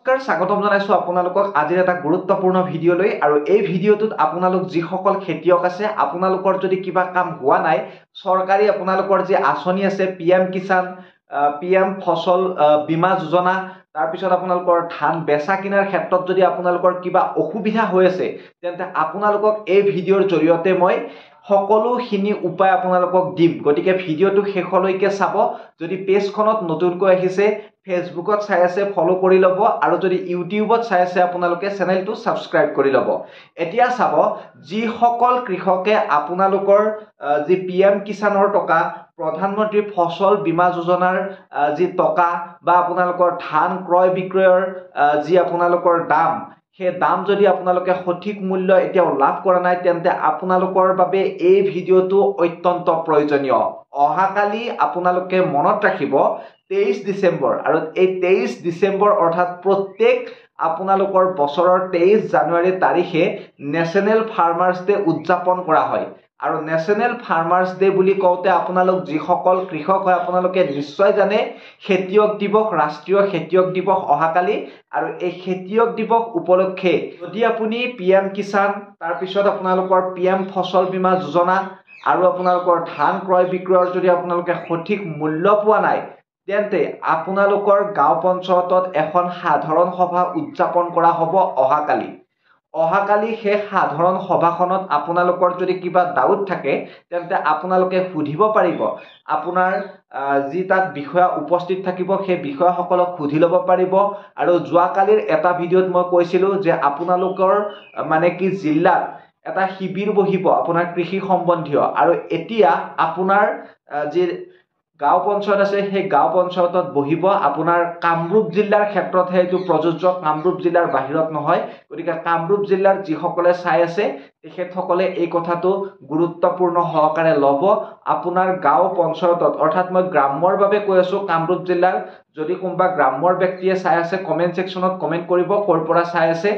নমস্কাৰ স্বাগতম জনাইছো আপোনালোকক আজিৰ এটা গুৰুত্বপূৰ্ণ ভিডিঅ' লৈ আৰু এই ভিডিঅ'টোত আপোনালোক যিসকল খেতিয়ক আছে আপোনালোকৰ যদি কিবা কাম হোৱা নাই চৰকাৰী আপোনালোকৰ যে আঁচনি আছে পিএম কিষাণ পিএম ফসল বীমা যোজনা তাৰ পিছত আপোনালোকৰ ধান বেচা কিনাৰ ক্ষেত্ৰত যদি আপোনালোকৰ কিবা অসুবিধা হৈ আছে তেন্তে আপোনালোকক এই ভিডিঅ'ৰ জৰিয়তে মই সকলোখিনি উপায় আপোনালোকক দিম গতিকে ভিডিঅ'টো শেষলৈকে চাব যদি পেজখনত নতুনকৈ আহিছে ফেসবুকত চাই আছে ফলো কৰি লব আৰু যদি ইউটিউবত চাই আছে আপোনালোকে চেনেলটো সাবস্ক্ৰাইব কৰি লব এতিয়া চাব যি সকল কৃষকে আপোনালোকৰ যি পিএম কিষাণৰ টকা প্ৰধানমন্ত্ৰী ফসল বীমা যোজনাৰ যি টকা বা আপোনালোকৰ ধান ক্ৰয় বিক্ৰয়ৰ যি আপোনালোকৰ দাম সেই দাম যদি আপোনালোকে সঠিক মূল্য এতিয়াও লাভ কৰা নাই তেন্তে আপোনালোকৰ বাবে এই ভিডিঅ'টো অত্যন্ত প্ৰয়োজনীয় অহাকালি আপোনালোকে মনত ৰাখিব 23 ডিসেম্বৰ আৰু এই 23 ডিসেম্বৰ অৰ্থাৎ প্ৰত্যেক আপোনালোকৰ বছৰৰ 23 জানুৱাৰী তাৰিখে নেশনেল ফাৰ্মাৰ্স ডে উদযাপন কৰা হয় আৰু নেশনেল ফাৰ্মাৰ্স ডে বুলি কওঁতে আপোনালোক যিসকল কৃষক হয় আপোনালোকে নিশ্চয় জানে খেতিয়ক দিৱস ৰাষ্ট্ৰীয় খেতিয়ক দিৱস অহাকালি আৰু এই খেতিয়ক দিৱস উপলক্ষে যদি আপুনি পিএম কিষাণ তাৰ পিছত আপোনালোকৰ পিএম ফসল বীমা যোজনা আৰু আপোনালোকৰ ধান ক্ৰয় বিক্ৰয়ৰ যদি আপোনালোকে সঠিক মূল্য পোৱা নাই তেন্তে আপোনালোকৰ গাঁও পঞ্চায়তত এখন সাধাৰণ সভা উদযাপন কৰা হ'ব অহাকালি সেই সাধাৰণ সভাখনত আপোনালোকৰ যদি কিবা ডাউট থাকে তেন্তে আপোনালোকে সুধিব পাৰিব আপোনাৰ যি তাত বিষয়া উপস্থিত থাকিব সেই বিষয়াসকলক সুধি ল'ব পাৰিব আৰু যোৱাকালিৰ এটা ভিডিঅ'ত মই কৈছিলো যে আপোনালোকৰ মানে কি জিলাত এটা শিবিৰ বহিব আপোনাৰ কৃষি সম্বন্ধীয় আৰু এতিয়া আপোনাৰ যি গাঁও পঞ্চায়ত আছে সেই গাঁও পঞ্চায়তত বহিব আপোনাৰ কামৰূপ জিলাৰ ক্ষেত্ৰতহে এইটো প্ৰযোজ্য কামৰূপ জিলাৰ বাহিৰত নহয় গতিকে কামৰূপ জিলাৰ যিসকলে চাই আছে তেখেতসকলে এই কথাটো গুৰুত্বপূৰ্ণ সহকাৰে ল'ব আপোনাৰ গাঁও পঞ্চায়তত অৰ্থাৎ মই গ্ৰাম্যৰ বাবে কৈ আছো কামৰূপ জিলাৰ যদি কোনোবা গ্ৰাম্যৰ ব্যক্তিয়ে চাই আছে কমেন্ট সেকশনত কমেন্ট কৰিব ক'ৰ পৰা চাই আছে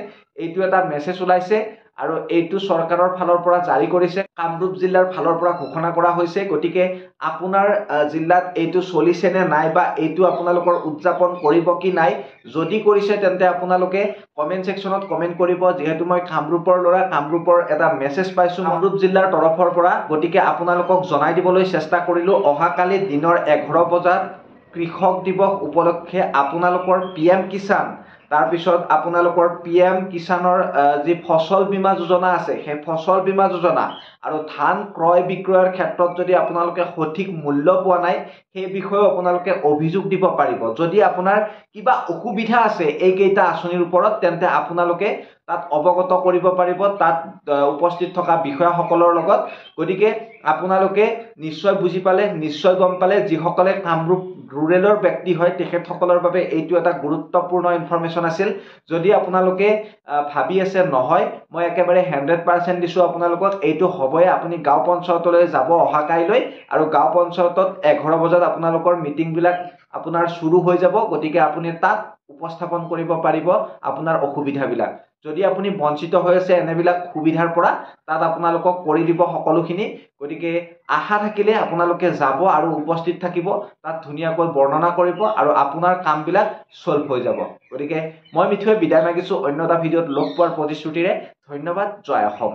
এইটো এটা মেছেজ ওলাইছে আৰু এইটো চৰকাৰৰ ফালৰ পৰা জাৰি কৰিছে কামৰূপ জিলাৰ ফালৰ পৰা ঘোষণা কৰা হৈছে গতিকে আপোনাৰ জিলাত এইটো চলিছে নে নাই বা এইটো আপোনালোকৰ উদযাপন কৰিব কি নাই যদি কৰিছে তেন্তে আপোনালোকে কমেন্ট সেকশনত কমেন্ট কৰিব যেহেতু মই কামৰূপৰ ল'ৰা কামৰূপৰ এটা মেছেজ পাইছো কামৰূপ জিলাৰ তৰফৰ পৰা গতিকে আপোনালোকক জনাই দিবলৈ চেষ্টা কৰিলো অহাকালি দিনৰ 11 বজাত কৃষক দিৱস উপলক্ষে আপোনালোকৰ পিএম কিষাণ তাৰ পিছত আপোনালোকৰ পিএম কিষাণৰ যি ফসল বীমা যোজনা আছে সেই ফসল বীমা যোজনা আৰু ধান ক্ৰয় বিক্ৰয়ৰ ক্ষেত্ৰত যদি আপোনালোকে সঠিক মূল্য পোৱা নাই সেই বিষয়ে আপোনালোকে অভিযোগ দিব পাৰিব যদি আপোনাৰ কিবা অসুবিধা আছে এই কেইটা আঁচনিৰ ওপৰত তেন্তে আপোনালোকে তাত অৱগত কৰিব পাৰিব তাত উপস্থিত থকা বিষয়াসকলৰ লগত গতিকে আপোনালোকে নিশ্চয় বুজি পালে নিশ্চয় গম পালে যিসকলে কামৰূপ ৰুৰেলৰ ব্যক্তি হয় তেখেতসকলৰ বাবে এইটো এটা গুৰুত্বপূৰ্ণ ইনফৰমেশন আছিল যদি আপোনালোকে ভাবি আছে নহয় মই একেবাৰে 100% দিছো আপোনালোকক এইটো হবই আপুনি গাঁও পঞ্চায়তলৈ যাব অহাকাইলৈ আৰু গাঁও পঞ্চায়তত 11 বজাত আপোনালোকৰ মিটিং বিলাক আপোনাৰ শুৰু হৈ যাব গতিকে আপুনি তাত উপস্থাপন কৰিব পাৰিব আপোনাৰ অসুবিধা বিলাক যদি আপুনি বঞ্চিত হৈ আছে এনেবিলাক সুবিধাৰ পৰা তাত আপোনালোকক কৰি দিব সকলোখিনি গতিকে আশা থাকিলে আপোনালোকে যাব আৰু উপস্থিত থাকিব তাত ধুনিয়াকৈ বৰ্ণনা কৰিব আৰু আপোনাৰ কামবিলাক সলভ হৈ যাব গতিকে মই মিঠুৱে বিদায় মাগিছো অন্য এটা ভিডিঅত লগ পোৱাৰ প্ৰতিশ্ৰুতিৰে ধন্যবাদ জয় অসম।